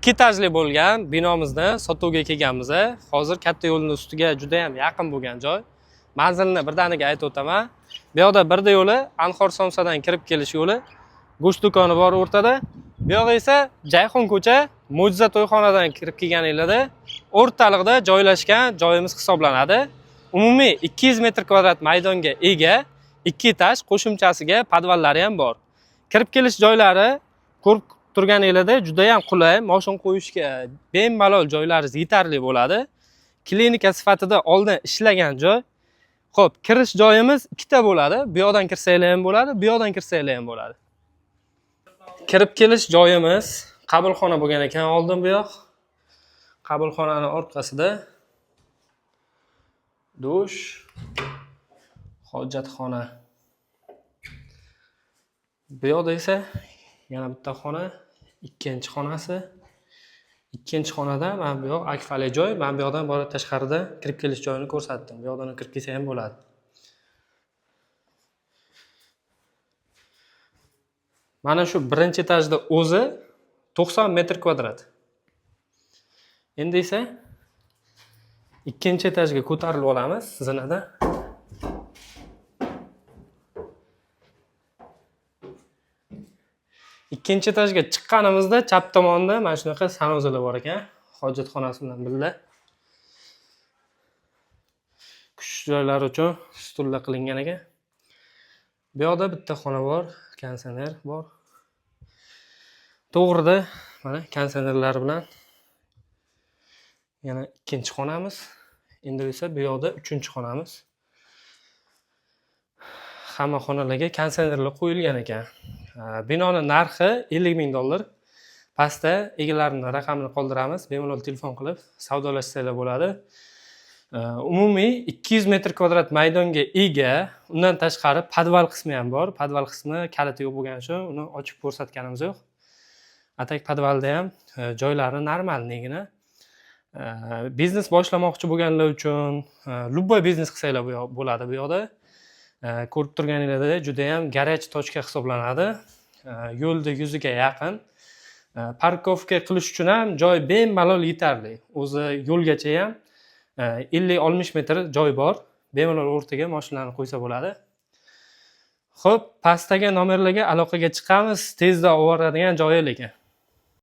2 etajli bo'lgan binomizni sotuvga kelganmiz. Hozir katta yo'lning ustiga juda ham yaqin bo'lgan joy. Manzilni birdaniga aytib o'taman. Bu yoqda birda yo'li Anhor Somsadan kirib kelish yo'li. Go'sht do'koni bor o'rtada. Bu yoqda esa Jayxon ko'cha Mo'jiza to'yxonadan kirib kelganinglarda o'rtalig'ida joylashgan joyimiz hisoblanadi. Umumiy 200 metr kvadrat maydonga ega, 2 etaj qo'shimchasiga podvallari ham bor. Kirib kelish joylari ko'rib turganinglarda juda ham qulay, mashina qo'yishga bemalol joylaringiz yetarli bo'ladi. Klinika sifatida oldin ishlagan joy. Xo'p, kirish joyimiz ikkita bo'ladi. Bu yoqdan kirsanglar ham bo'ladi, bu yoqdan kirsanglar ham bo'ladi. Kirib kelish joyimiz qabulxona bo'lgan ekan oldin bu yoq. Qabulxonaning orqasida dush, hojatxona. Bu yoqda esa yana bitta xona, ikkinchi xonasi. Ikkinchi xonada mana bu yoq akfali joy. Men bu yoqdan borib tashqarida kirib kelish joyini ko'rsatdim. Bu yoqdan kirib kelsa ham bo'ladi. Mana shu birinchi etajda o'zi 90 metr kvadrat. Endi esa ikkinchi etajga ko'tarilib olamiz zinada. Ikkinchi etajga chiqqanimizda chap tomonda mana shunaqa sanuzalar bor ekan, hojatxonasi bilan birga. Kuchish joylari uchun stullar qilingan ekan. Bu yoqda bitta xona bor, konditsioner bor. To'g'rida mana konditsionerlar bilan yana ikkinchi xonamiz. Endi esa bu yoqda uchinchi xonamiz. Hamma xonalarga konditsionerlar qo'yilgan ekan. Binoning narxi $50,000. Pastda egalarining raqamini qoldiramiz. Bemalol telefon qilib savdolashsanglar bo'ladi. Umumiy 200 metr kvadrat maydonga ega, undan tashqari podval qismi ham bor. Podval qismi kaliti yo'q bo'lgani uchun uni ochib ko'rsatganimiz yo'q. Atak podvalda ham joylari normalnigina. Biznes boshlamoqchi bo'lganlar uchun любой biznes qilsanglar bo'ladi bu yoqda. Ko'rib turganingizda juda ham garaj tochka hisoblanadi. Yo'lda yuziga yaqin. Parkovka qilish uchun ham joy bemalol yetarli. O'zi yo'lgacha ham 50-60 metr joy bor. Bemalol o'rtaga mashinalarni qo'ysa bo'ladi. Xo'p, pastdagi nomerlarga aloqaga chiqamiz. Tezda olib boradigan joyi lekin.